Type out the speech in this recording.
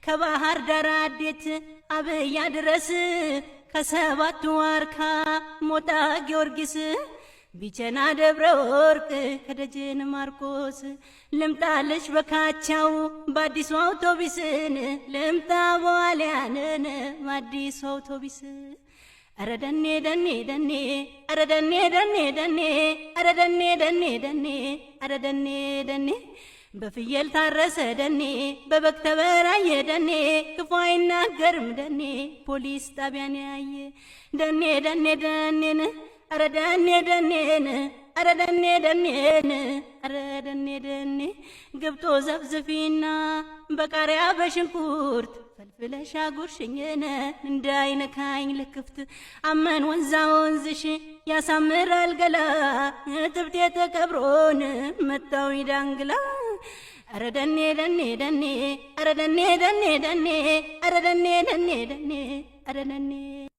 ከባህር ዳር አዴት አብያ ድረስ ከሰባቱ ዋርካ ሞጣ ጊዮርጊስ ቢቸና ደብረ ወርቅ ከደጀን ማርቆስ ልምጣልሽ በካቻው በአዲሱ አውቶቢስን ልምጣ በዋልያንን በአዲሱ አውቶቢስ አረ ደኔ ደኔ ደኔ አረ ደኔ ደኔ ደኔ አረ ደኔ ደኔ ደኔ አረ ደኔ ደኔ በፍየል ታረሰ ደኔ በበግ ተበራየ ደኔ ክፉ አይናገርም ደኔ ፖሊስ ጣቢያን ያየ ደኔ ደኔ ደኔን አረ ደኔ ደኔን አረ ደኔ ደኔን አረ ደኔ ደኔ ግብጦ ዘፍዝፊና በቃሪያ በሽንኩርት ፈልፍለሽ አጉርሽኝነ እንዳይነካኝ ልክፍት አመን ወንዛ ወንዝሽ ያሳምራል ገላ ትብቴ ተከብሮን መጣው ይዳንግላ አረ ደኔ ደኔ ደኔ አረ ደኔ ደኔ ደኔ አረ ደኔ ደኔ ደኔ አረ ደኔ